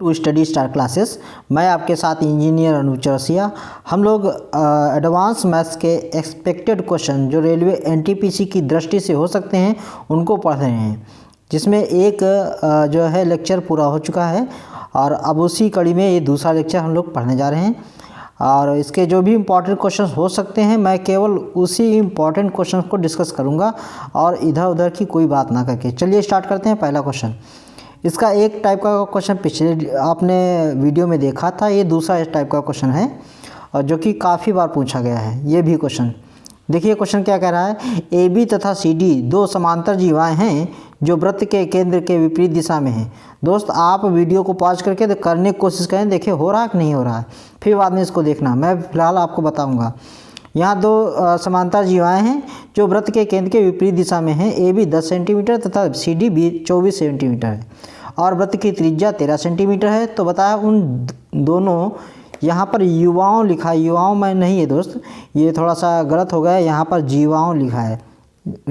To study star classes. मैं आपके साथ इंजीनियर अनूप चौरसिया। हम लोग एडवांस मैथ्स के एक्सपेक्टेड क्वेश्चन जो रेलवे एनटीपीसी की दृष्टि से हो सकते हैं उनको पढ़ रहे हैं, जिसमें एक जो है लेक्चर पूरा हो चुका है और अब उसी कड़ी में ये दूसरा लेक्चर हम लोग पढ़ने जा रहे हैं। और इसके जो भी इम्पॉर्टेंट क्वेश्चंस हो सकते हैं मैं केवल उसी इम्पॉर्टेंट क्वेश्चंस को डिस्कस करूंगा और इधर उधर की कोई बात ना करके। चलिए स्टार्ट करते हैं। पहला क्वेश्चन, इसका एक टाइप का क्वेश्चन पिछले आपने वीडियो में देखा था, ये दूसरा टाइप का क्वेश्चन है और जो कि काफ़ी बार पूछा गया है। ये भी क्वेश्चन देखिए, क्वेश्चन क्या कह रहा है। ए बी तथा सी डी दो समांतर जीवाएं हैं जो वृत्त के केंद्र के विपरीत दिशा में हैं। दोस्त आप वीडियो को पॉज करके करने की कोशिश करें, देखिए हो रहा है कि नहीं हो रहा है, फिर बाद में इसको देखना। मैं फिलहाल आपको बताऊंगा। यहाँ दो समांतर जीवाएं हैं जो वृत्त के केंद्र के विपरीत दिशा में हैं। ए बी 10 सेंटीमीटर तथा सी डी भी 24 सेंटीमीटर है और वृत्त की त्रिज्या 13 सेंटीमीटर है। तो बताया उन दोनों, यहाँ पर युवाओं लिखा है, युवाओं में नहीं है दोस्त, ये थोड़ा सा गलत हो गया है, यहाँ पर जीवाओं लिखा है।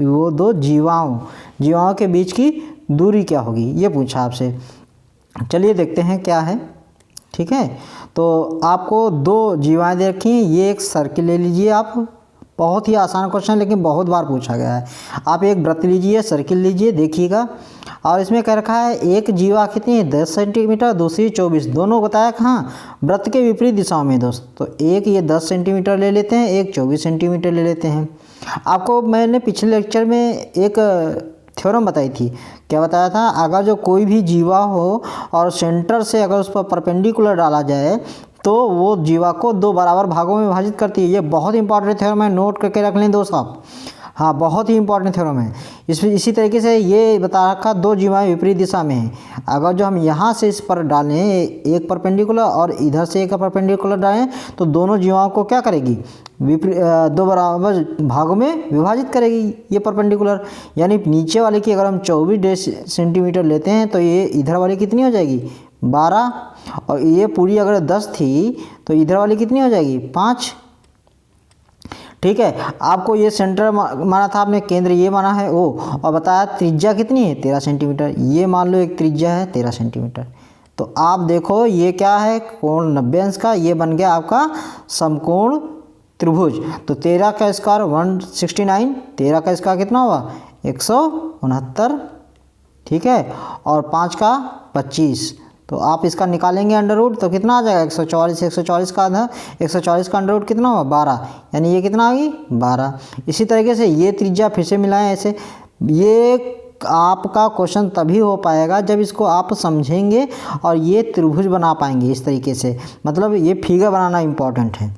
वो दो जीवाओं के बीच की दूरी क्या होगी, ये पूछा आपसे। चलिए देखते हैं क्या है। ठीक है, तो आपको दो जीवाएं दे रखी हैं, ये एक सर्किल ले लीजिए आप। बहुत ही आसान क्वेश्चन है लेकिन बहुत बार पूछा गया है। आप एक वृत्त लीजिए, सर्किल लीजिए, देखिएगा। और इसमें कह रखा है एक जीवा कितनी है 10 सेंटीमीटर, दूसरी 24, दोनों बताया कहाँ, वृत्त के विपरीत दिशाओं में दोस्त। तो एक ये 10 सेंटीमीटर ले लेते हैं, एक 24 सेंटीमीटर ले लेते हैं। आपको मैंने पिछले लेक्चर में एक थ्योरम बताई थी। क्या बताया था, अगर जो कोई भी जीवा हो और सेंटर से अगर उस पर परपेंडिकुलर डाला जाए तो वो जीवा को दो बराबर भागों में विभाजित करती है। ये बहुत इंपॉर्टेंट थ्योरम है, नोट करके रख लें दोस्त आप। हाँ, बहुत ही इंपॉर्टेंट थ्योरम है। इसी तरीके से ये बता रखा दो जीवाएं विपरीत दिशा में हैं। अगर जो हम यहाँ से इस पर डालें एक परपेंडिकुलर और इधर से एक परपेंडिकुलर डालें तो दोनों जीवाओं को क्या करेगी, दो बराबर भागों में विभाजित करेगी ये परपेंडिकुलर। यानी नीचे वाले की अगर हम 24 सेंटीमीटर लेते हैं तो ये इधर वाली कितनी हो जाएगी 12, और ये पूरी अगर 10 थी तो इधर वाली कितनी हो जाएगी 5। ठीक है, आपको ये सेंटर माना था आपने, केंद्र ये माना है ओ, और बताया त्रिज्या कितनी है 13 सेंटीमीटर। ये मान लो एक त्रिज्या है 13 सेंटीमीटर। तो आप देखो ये क्या है, कोण 90 अंश का, ये बन गया आपका समकोण त्रिभुज। तो 13 का स्क्वायर 169, 13 का स्क्वायर कितना हुआ 169। ठीक है, और 5 का 25, तो आप इसका निकालेंगे अंडर रूट तो कितना आ जाएगा 144। 144 का आधा, 144 का अंडर रूट कितना हुआ 12, यानी ये कितना आ गई 12। इसी तरीके से ये त्रिज्या फिर से मिलाएं ऐसे। ये आपका क्वेश्चन तभी हो पाएगा जब इसको आप समझेंगे और ये त्रिभुज बना पाएंगे इस तरीके से। मतलब ये फिगर बनाना इम्पॉर्टेंट है।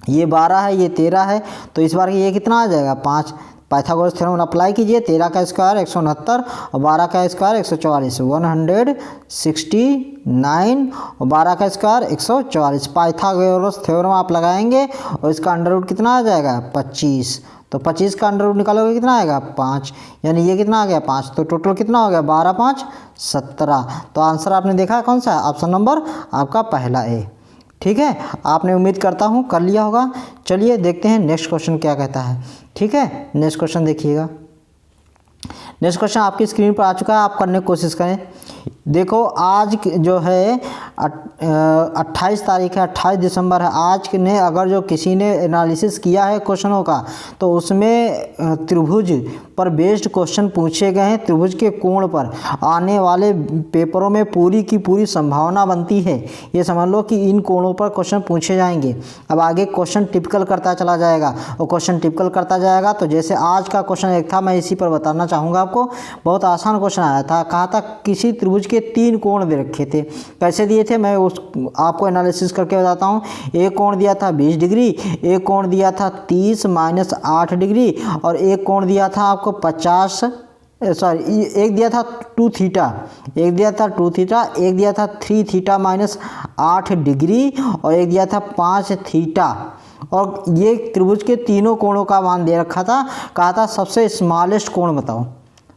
ये 12 है, ये 13 है, तो इस बार ये कितना आ जाएगा 5। पाइथागोरस थ्योरम अप्लाई कीजिए। 13 का स्क्वायर 169 और 12 का स्क्वायर 144, 169 और 12 का स्क्वायर 144। पाइथागोरस थ्योरम आप लगाएंगे और इसका अंडर रूट कितना आ जाएगा 25। तो 25 का अंडर रूट निकालोगे कितना आएगा 5, यानी ये कितना आ गया 5। तो टोटल कितना हो गया 12 5 17। तो आंसर आपने देखा कौन सा, ऑप्शन नंबर आपका पहला ए। ठीक है, आपने उम्मीद करता हूँ कर लिया होगा। चलिए देखते हैं नेक्स्ट क्वेश्चन क्या कहता है। ठीक है, नेक्स्ट क्वेश्चन देखिएगा। नेक्स्ट क्वेश्चन आपकी स्क्रीन पर आ चुका है, आप करने की कोशिश करें। देखो आज जो है 28 तारीख है, 28 दिसंबर है। आज ने अगर जो किसी ने एनालिसिस किया है क्वेश्चनों का तो उसमें त्रिभुज पर बेस्ड क्वेश्चन पूछे गए हैं। त्रिभुज के कोण पर आने वाले पेपरों में पूरी की पूरी संभावना बनती है। ये समझ लो कि इन कोणों पर क्वेश्चन पूछे जाएंगे। अब आगे क्वेश्चन टिपिकल करता चला जाएगा और क्वेश्चन टिपिकल करता जाएगा। तो जैसे आज का क्वेश्चन एक था, मैं इसी पर बताना चाहूँगा आपको। बहुत आसान क्वेश्चन आया था, कहा था किसी त्रिभुज के 3 कोण दे रखे थे। कैसे दिए थे मैं उस आपको एनालिसिस करके बताता हूँ। एक कोण दिया था 20 डिग्री, एक कोण दिया था 30 - 8 डिग्री और एक कोण दिया था आपको 50, सॉरी एक दिया था 2 थीटा, एक दिया था 2 थीटा, एक दिया था 3 थीटा - 8 डिग्री और एक दिया था 5 थीटा। और ये त्रिभुज के तीनों कोणों का मान दे रखा था। कहा था सबसे स्मॉलेस्ट कोण बताओ,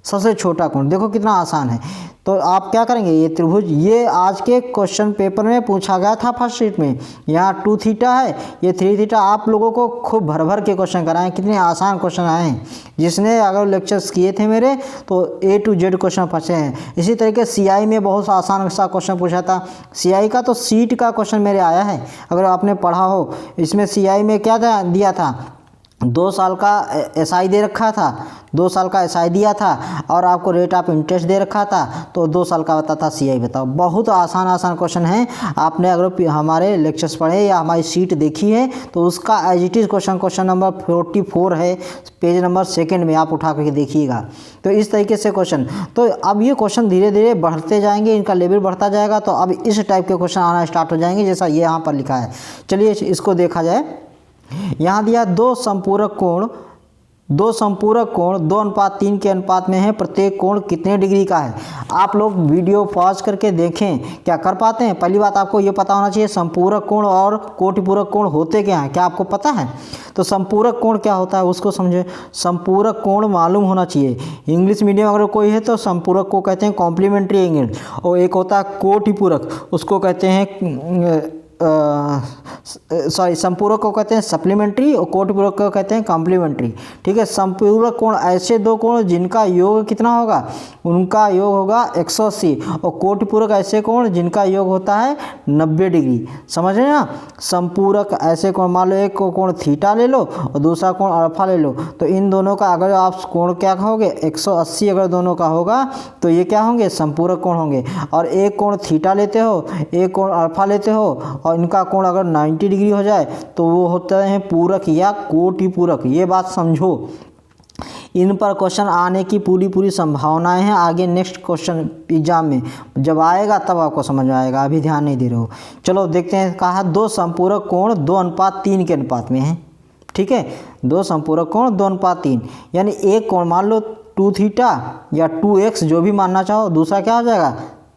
सबसे छोटा कोण। देखो कितना आसान है। तो आप क्या करेंगे, ये त्रिभुज, ये आज के क्वेश्चन पेपर में पूछा गया था फर्स्ट शीट में। यहाँ 2 थीटा है, ये 3 थीटा। आप लोगों को खूब भर भर के क्वेश्चन कराएं, कितने आसान क्वेश्चन आए हैं। जिसने अगर लेक्चर्स किए थे मेरे तो A to Z क्वेश्चन फंसे हैं। इसी तरीके CI में बहुत आसान सा क्वेश्चन पूछा था। CI का तो सीट का क्वेश्चन मेरे आया है, अगर आपने पढ़ा हो। इसमें CI में क्या दिया था, 2 साल का SI दे रखा था, 2 साल का SI दिया था और आपको रेट ऑफ इंटरेस्ट दे रखा था, तो 2 साल का बता था CI। बताओ, बहुत आसान क्वेश्चन है। आपने अगर हमारे लेक्चर्स पढ़े या हमारी शीट देखी है तो उसका as it is question number 44 है, पेज नंबर 2 में आप उठा करके देखिएगा। तो इस तरीके से क्वेश्चन, तो अब ये क्वेश्चन धीरे धीरे बढ़ते जाएंगे, इनका लेवल बढ़ता जाएगा, तो अब इस टाइप के क्वेश्चन आना स्टार्ट हो जाएंगे, जैसा ये यहाँ पर लिखा है। चलिए इसको देखा जाए। यहाँ दिया दो संपूरक कोण 2:3 के अनुपात में है, प्रत्येक कोण कितने डिग्री का है। आप लोग वीडियो पॉज करके देखें, क्या कर पाते हैं। पहली बात आपको ये पता होना चाहिए संपूरक कोण और कोटिपूरक कोण होते क्या हैं, क्या आपको पता है। तो संपूरक कोण क्या होता है उसको समझे। संपूरक कोण मालूम होना चाहिए। इंग्लिश मीडियम अगर कोई है तो संपूरक को कहते हैं कॉम्प्लीमेंट्री एंगल, और एक होता है कोटिपूरक, उसको कहते हैं संपूरक को कहते हैं सप्लीमेंट्री और कोटिपूरक को कहते हैं कॉम्प्लीमेंट्री। ठीक है, संपूरक कोण ऐसे दो कोण जिनका योग कितना होगा, उनका योग होगा 180, और कोटिपूरक ऐसे कोण जिनका योग होता है 90 डिग्री। समझ रहे ना। संपूरक ऐसे कोण, मान लो एक कोण थीटा ले लो और दूसरा कोण अल्फा ले लो, तो इन दोनों का अगर आप कोण क्या कहोगे 180 अगर दोनों का होगा तो ये क्या होंगे, संपूरक कोण होंगे। और एक कोण थीटा लेते हो, एक कोण अल्फा लेते हो, और इनका कोण अगर 90 डिग्री हो जाए तो वो होता है पूरक या कोटिपूरक। ये बात समझो। इन पर क्वेश्चन आने की पूरी संभावनाएं हैं। आगे नेक्स्ट क्वेश्चन एग्जाम में जब आएगा तब आपको समझ में आएगा, अभी ध्यान नहीं दे रहे हो। चलो देखते हैं। कहा दो संपूरक कोण 2:3 के अनुपात में है। ठीक है, दो संपूरक कोण 2:3, यानी एक कोण मान लो 2 थीटा या 2x जो भी मानना चाहो, दूसरा क्या हो जाएगा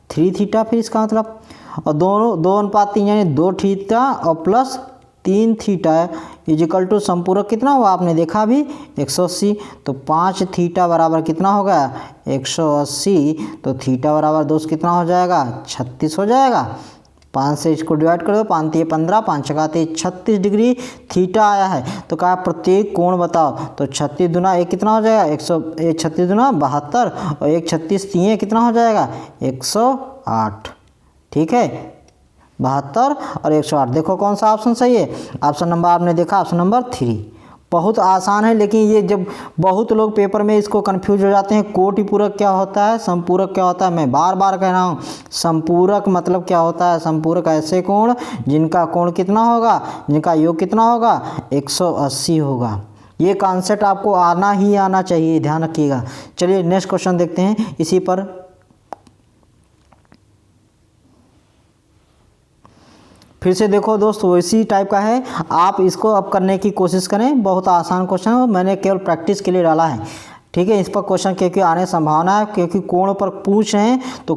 3 थीटा। फिर इसका मतलब, और दोनों 2:3 यानी 2 थीटा और प्लस 3 थीटा इजिकल टू संपूरक कितना हुआ आपने देखा अभी 180। तो 5 थीटा बराबर कितना हो गया 180, तो थीटा बराबर 2 कितना हो जाएगा 36 हो जाएगा। 5 से इसको डिवाइड कर दो, 5 × 15, 5 × 36 डिग्री थीटा आया है। तो कहा प्रत्येक कोण बताओ, तो 36 दूना 1 कितना हो जाएगा 36 दूना 72, और 1 36 3 कितना हो जाएगा 108। ठीक है, 72 और 108। देखो कौन सा ऑप्शन सही है। ऑप्शन नंबर आपने देखा, ऑप्शन नंबर 3। बहुत आसान है, लेकिन ये जब बहुत लोग पेपर में इसको कंफ्यूज हो जाते हैं। कोटिपूरक क्या होता है, संपूरक क्या होता है। मैं बार बार कह रहा हूँ, संपूरक मतलब क्या होता है। संपूरक ऐसे कोण जिनका कोण कितना होगा, जिनका योग कितना होगा 180 होगा। ये कॉन्सेप्ट आपको आना ही आना चाहिए, ध्यान रखिएगा। चलिए नेक्स्ट क्वेश्चन देखते हैं इसी पर। फिर से देखो दोस्तों, इसी टाइप का है। आप इसको अब करने की कोशिश करें, बहुत आसान क्वेश्चन है, मैंने केवल प्रैक्टिस के लिए डाला है। ठीक है, इस पर क्वेश्चन क्योंकि आने संभावना है, क्योंकि कोण पर पूछ रहे हैं तो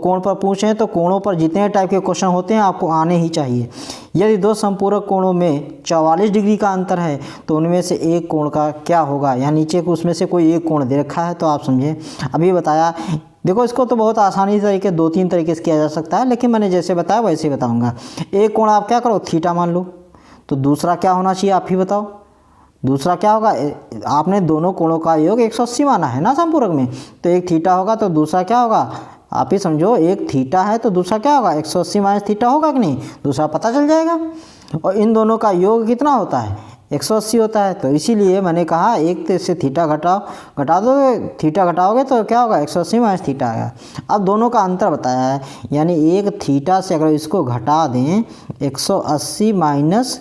कोणों पर जितने टाइप के क्वेश्चन होते हैं आपको आने ही चाहिए। यदि दो संपूरक कोणों में 44 डिग्री का अंतर है तो उनमें से एक कोण का क्या होगा। यहाँ नीचे उसमें से कोई एक कोण दे रखा है, तो आप समझे। अभी बताया, देखो इसको तो बहुत आसानी तरीके 2-3 तरीके से किया जा सकता है, लेकिन मैंने जैसे बताया वैसे ही बताऊंगा। एक कोण आप क्या करो थीटा मान लो, तो दूसरा क्या होना चाहिए आप ही बताओ। दूसरा क्या होगा, आपने दोनों कोणों का योग 180 माना है ना संपूरक में, तो एक थीटा होगा तो दूसरा क्या होगा आप ही समझो। एक थीटा है तो दूसरा क्या होगा 180 माइनस थीटा होगा कि नहीं, दूसरा पता चल जाएगा। और इन दोनों का योग कितना होता है 180 होता है। तो इसीलिए मैंने कहा एक से थीटा घटा दो, थीटा घटाओगे तो क्या होगा 180 माइनस थीटा आएगा। अब दोनों का अंतर बताया है, यानी एक थीटा से अगर इसको घटा दें 180 माइनस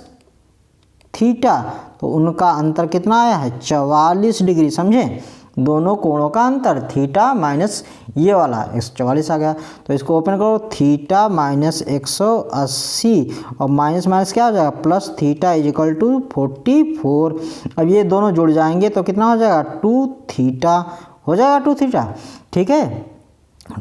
थीटा, तो उनका अंतर कितना आया है 44 डिग्री। समझे, दोनों कोणों का अंतर थीटा माइनस ये वाला 44 आ गया। तो इसको ओपन करो, थीटा माइनस 180 और माइनस माइनस क्या हो जाएगा प्लस थीटा इजिकल टू 44। अब ये दोनों जुड़ जाएंगे तो कितना हो जाएगा 2 थीटा हो जाएगा, 2 थीटा। ठीक है,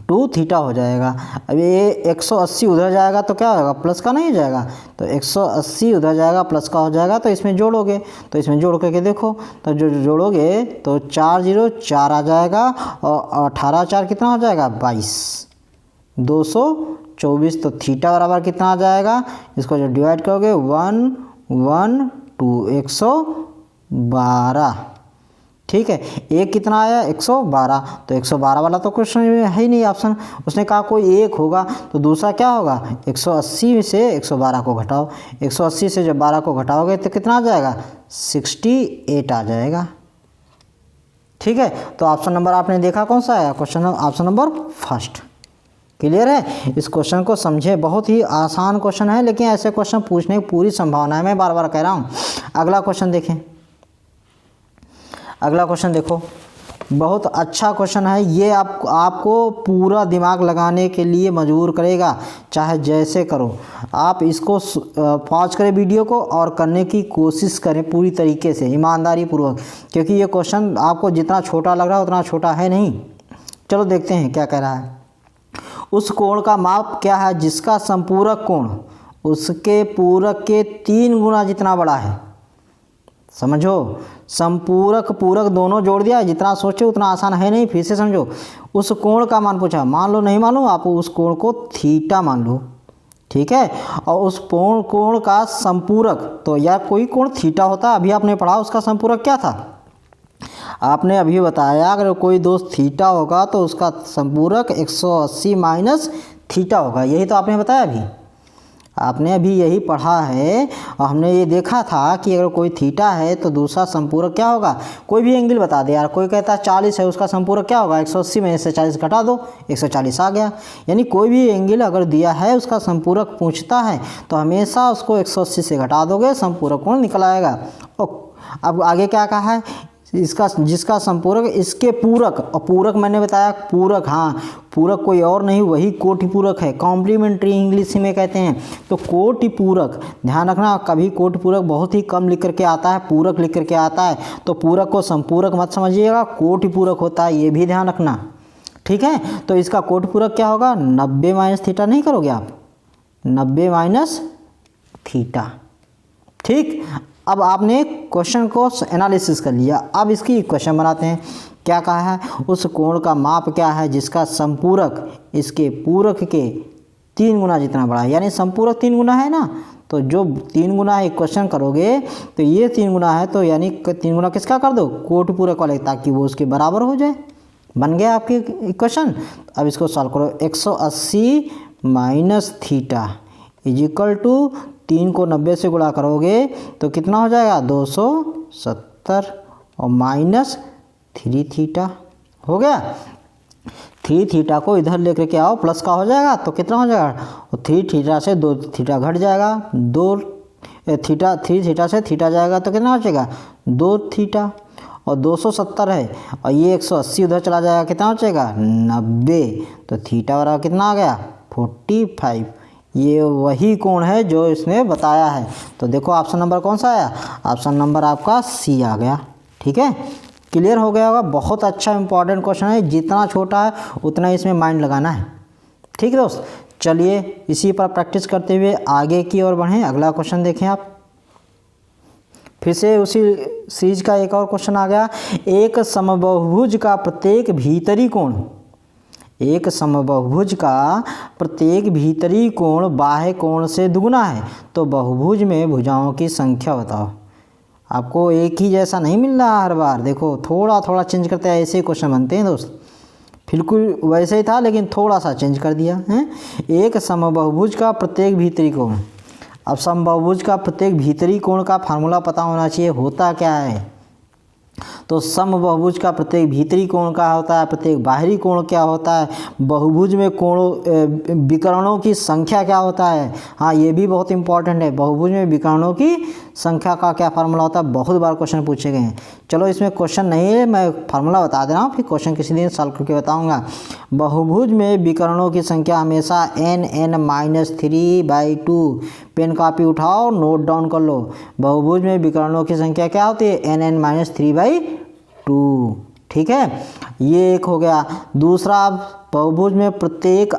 2 थीटा हो जाएगा। अब ये 180 उधर जाएगा तो क्या होगा प्लस का नहीं हो जाएगा, तो 180 उधर जाएगा प्लस का हो जाएगा। तो इसमें जोड़ोगे, तो इसमें जोड़ करके देखो, तो जो जोड़ोगे तो 4 0 4 आ जाएगा, और 18 4 कितना हो जाएगा 22। 224। तो थीटा बराबर कितना आ जाएगा, इसको जो डिवाइड करोगे 112 112। ठीक है, एक कितना आया 112। तो 112 वाला तो क्वेश्चन है ही नहीं ऑप्शन, उसने कहा कोई एक होगा। तो दूसरा क्या होगा, 180 से 112 को घटाओ, 180 से जब 12 को घटाओगे तो कितना आ जाएगा 68 आ जाएगा। ठीक है, तो ऑप्शन नंबर आपने देखा कौन सा आया, question option number first. Clear है, इस क्वेश्चन को समझे, बहुत ही आसान क्वेश्चन है, लेकिन ऐसे क्वेश्चन पूछने की पूरी संभावना है, मैं बार बार कह रहा हूँ। अगला क्वेश्चन देखें, अगला क्वेश्चन देखो, बहुत अच्छा क्वेश्चन है ये। आपको पूरा दिमाग लगाने के लिए मजबूर करेगा, चाहे जैसे करो। आप इसको पॉज करें वीडियो को और करने की कोशिश करें पूरी तरीके से, ईमानदारी पूर्वक, क्योंकि ये क्वेश्चन आपको जितना छोटा लग रहा है उतना छोटा है नहीं। चलो देखते हैं क्या कह रहा है। उस कोण का माप क्या है जिसका संपूरक कोण उसके पूरक के 3 गुना जितना बड़ा है। समझो, संपूरक पूरक दोनों जोड़ दिया, जितना सोचो उतना आसान है नहीं, फिर से समझो। उस कोण का मान पूछा, मान लो नहीं मालूम, आप उस कोण को थीटा मान लो। ठीक है, और उस कोण का संपूरक, तो या कोई कोण थीटा होता है, अभी आपने पढ़ा उसका संपूरक क्या था, आपने अभी बताया अगर कोई दोस्त थीटा होगा तो उसका संपूरक 180 माइनस थीटा होगा, यही तो आपने बताया अभी, आपने अभी यही पढ़ा है। और हमने ये देखा था कि अगर कोई थीटा है तो दूसरा संपूरक क्या होगा, कोई भी एंगल बता दे यार, कोई कहता है 40 है, उसका संपूरक क्या होगा 180 में से 40 घटा दो 140 आ गया। यानी कोई भी एंगल अगर दिया है उसका संपूरक पूछता है तो हमेशा उसको 180 से घटा दोगे, संपूरक कोण निकल आएगा। अब आगे क्या कहा है, इसका जिसका संपूरक इसके पूरक, और पूरक मैंने बताया पूरक, हाँ पूरक कोई और नहीं वही कोटि पूरक है, कॉम्प्लीमेंट्री इंग्लिश में कहते हैं। तो कोटि पूरक, ध्यान रखना, कभी कोटि पूरक बहुत ही कम लिख करके आता है, पूरक लिख करके आता है, तो पूरक को संपूरक मत समझिएगा, कोटि पूरक होता है, ये भी ध्यान रखना। ठीक है, तो इसका कोटि पूरक क्या होगा, 90 माइनस थीटा नहीं करोगे आप, 90 माइनस थीटा। ठीक, अब आपने क्वेश्चन को एनालिसिस कर लिया, अब इसकी इक्वेशन बनाते हैं। क्या कहा है, उस कोण का माप क्या है जिसका संपूरक इसके पूरक के 3 गुना जितना बड़ा है, यानी संपूरक 3 गुना है ना, तो जो 3 गुना है इक्वेशन करोगे तो ये 3 गुना है, तो यानी 3 गुना किसका कर दो, कोटि पूरक वाले, ताकि वो उसके बराबर हो जाए। बन गया आपकी इक्वेशन। अब इसको सॉल्व करो, 180 माइनस थीटा इजिकल टू 3 को 90 से गुणा करोगे तो कितना हो जाएगा 270 और माइनस 3 थीटा हो गया। 3 थीटा को इधर लेकर के आओ, प्लस का हो जाएगा तो कितना हो जाएगा, और 3 थीटा से 2 थीटा घट जाएगा, 3 थीटा से थीटा जाएगा तो कितना हो जाएगा 2 थीटा, और 270 है और ये 180 उधर चला जाएगा, कितना हो जाएगा 90, तो थीटा बराबर कितना आ गया 45। ये वही कोण है जो इसने बताया है। तो देखो ऑप्शन नंबर कौन सा आया, ऑप्शन नंबर आपका सी आ गया। ठीक है, क्लियर हो गया होगा। बहुत अच्छा इंपॉर्टेंट क्वेश्चन है, जितना छोटा है उतना इसमें माइंड लगाना है। ठीक है दोस्त, चलिए इसी पर प्रैक्टिस करते हुए आगे की ओर बढ़ें। अगला क्वेश्चन देखें आप, फिर से उसी सीरीज का एक और क्वेश्चन आ गया। एक समबाहुभुज का प्रत्येक भीतरी कोण, एक समबाहुभुज का प्रत्येक भीतरी कोण बाह्य कोण से दुगुना है, तो बहुभुज में भुजाओं की संख्या बताओ। आपको एक ही जैसा नहीं मिल रहा हर बार, देखो थोड़ा थोड़ा चेंज करते हैं, ऐसे ही क्वेश्चन बनते हैं दोस्त। बिल्कुल वैसे ही था लेकिन थोड़ा सा चेंज कर दिया है। एक समबाहुभुज का प्रत्येक भीतरी कोण, अब समबाहुभुज का प्रत्येक भीतरी कोण का फार्मूला पता होना चाहिए, होता क्या है। तो समबाहुभुज का प्रत्येक भीतरी कोण क्या होता है, प्रत्येक बाहरी कोण क्या होता है, बहुभुज में कोणों विकर्णों की संख्या क्या होता है। हाँ, ये भी बहुत इंपॉर्टेंट है, बहुभुज में विकर्णों की संख्या का क्या फार्मूला होता है, बहुत बार क्वेश्चन पूछे गए हैं। चलो इसमें क्वेश्चन नहीं है, मैं फार्मूला बता दे रहा हूँ, फिर क्वेश्चन किसी दिन सॉल्व करके बताऊँगा। बहुभुज में विकर्णों की संख्या हमेशा n(n-3/2), पेन कापी उठाओ नोट डाउन कर लो। बहुभुज में विकर्णों की संख्या क्या होती है, n(n-3/2). ठीक है, ये एक हो गया। दूसरा, बहुभुज में प्रत्येक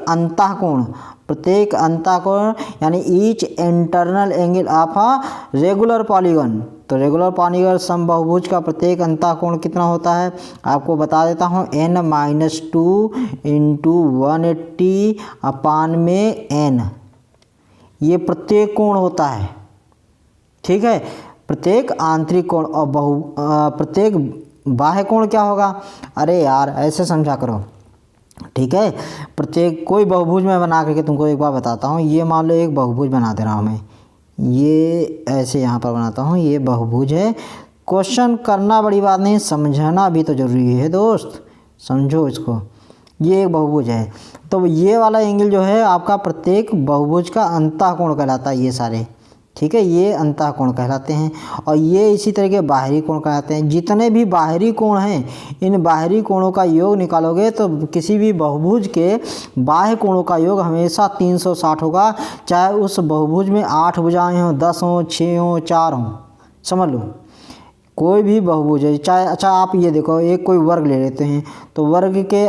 अंतःकोण, यानी each internal angle of a regular polygon, तो रेगुलर पानीगर समबाहुभुज का प्रत्येक अंतःकोण कितना होता है, आपको बता देता हूँ n-2 इंटू 180 अपान में n, ये प्रत्येक कोण होता है। ठीक है, प्रत्येक आंतरिक कोण और प्रत्येक बाह्य कोण क्या होगा, अरे यार ऐसे समझा करो। ठीक है, प्रत्येक कोई बहुभुज मैं बना करके तुमको एक बार बताता हूँ। ये मान लो एक बहुभुज बना दे रहा हूँ मैं, ये ऐसे यहाँ पर बनाता हूँ, ये बहुभुज है। क्वेश्चन करना बड़ी बात नहीं, समझना भी तो ज़रूरी है दोस्त, समझो इसको। ये एक बहुभुज है, तो ये वाला एंगल जो है आपका प्रत्येक बहुभुज का अंतःकोण कहलाता है, ये सारे। ठीक है, ये अंतःकोण कहलाते हैं। और ये इसी तरह के बाहरी कोण कहलाते हैं। जितने भी बाहरी कोण हैं, इन बाहरी कोणों का योग निकालोगे तो किसी भी बहुभुज के बाह्य कोणों का योग हमेशा 360 होगा, चाहे उस बहुभुज में 8 भुजाएं हों, 10 हों, 6 हों, 4 हों। समझ लो, कोई भी बहुभुज है, चाहे अच्छा आप ये देखो, एक कोई वर्ग ले लेते हैं, तो वर्ग के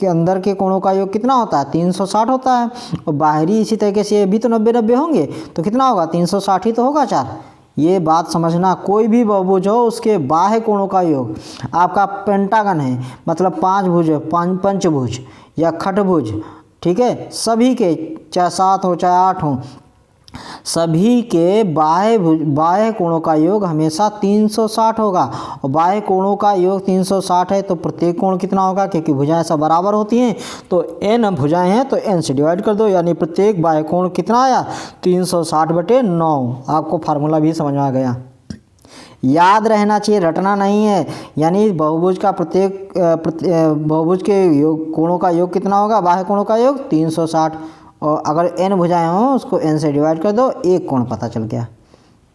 अंदर के कोणों का योग कितना होता है, 360 होता है। और बाहरी इसी तरीके से ये भी तो 90-90 होंगे, तो कितना होगा, 360 ही तो होगा 4। ये बात समझना, कोई भी बहुभुज हो उसके बाह्य कोणों का योग, आपका पेंटागन है मतलब 5 भुज, पंचभुज या खटभुज, ठीक है, सभी के चाहे 7 हो चाहे 8 हो, सभी के बाह्य कोणों का योग हमेशा 360 होगा। और बाह्य कोणों का योग 360 है, तो प्रत्येक कोण कितना होगा, क्योंकि भुजाएं सब बराबर होती हैं, तो n भुजाएं हैं तो n से डिवाइड कर दो, यानी प्रत्येक बाह्य कोण कितना आया, 360/9। आपको फार्मूला भी समझ में आ गया, याद रहना चाहिए, रटना नहीं है। यानी बहुभुज का बहुभुज के योग कोणों का योग कितना होगा, बाह्य कोणों का योग 360, और अगर n भुजाएं हों उसको n से डिवाइड कर दो, एक कोण पता चल गया।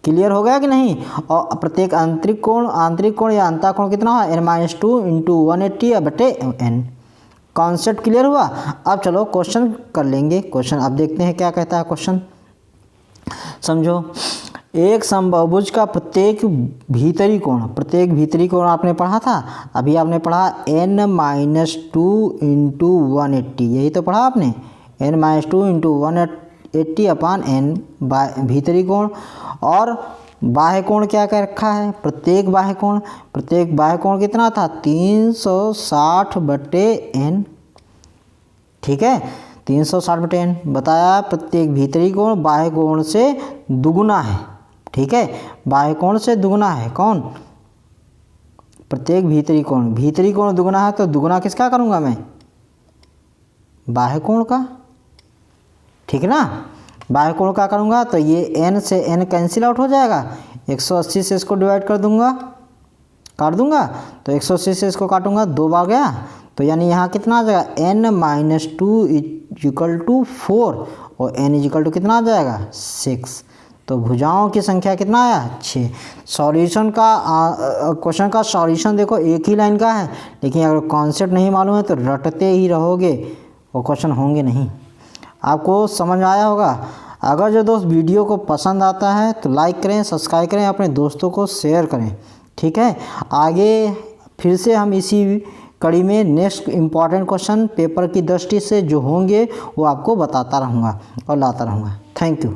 क्लियर हो गया कि नहीं। और प्रत्येक आंतरिक कोण या अंतःकोण कितना हुआ, n-2 into 180/n। Concept clear हुआ। अब चलो क्वेश्चन कर लेंगे। क्वेश्चन अब देखते हैं क्या कहता है क्वेश्चन, समझो। एक समबाहुभुज का प्रत्येक भीतरी कोण आपने पढ़ा था, अभी आपने पढ़ा n-2 इंटू 180, यही तो पढ़ा आपने, n-2 इंटू 180/n भीतरी कोण। और बाह्य कोण क्या कह रखा है, प्रत्येक बाह्य कोण कितना था, 360/n। ठीक है, 360/n बताया। प्रत्येक भीतरी कोण बाह्य कोण से दुगुना है। ठीक है, बाह्य कोण से दुगुना है कौन, प्रत्येक भीतरी कोण दुगुना है, तो दुगुना किसका करूँगा मैं, बाह्य कोण का। ठीक है ना, बाह्य कोण का करूँगा तो ये n से n कैंसिल आउट हो जाएगा, 180 से इसको डिवाइड काट दूंगा, तो 180 से इसको काटूंगा, 2 बार गया, तो यानी यहाँ कितना आ जाएगा, n-2 = 4 और n = कितना आ जाएगा, 6। तो भुजाओं की संख्या कितना आया, 6। सॉल्यूशन का क्वेश्चन का सॉल्यूशन देखो एक ही लाइन का है, लेकिन अगर कॉन्सेप्ट नहीं मालूम है तो रटते ही रहोगे और क्वेश्चन होंगे नहीं। आपको समझ आया होगा। अगर जो दोस्त वीडियो को पसंद आता है तो लाइक करें, सब्सक्राइब करें, अपने दोस्तों को शेयर करें। ठीक है, आगे फिर से हम इसी कड़ी में नेक्स्ट इम्पॉर्टेंट क्वेश्चन पेपर की दृष्टि से जो होंगे वो आपको बताता रहूँगा और लाता रहूँगा। Thank you.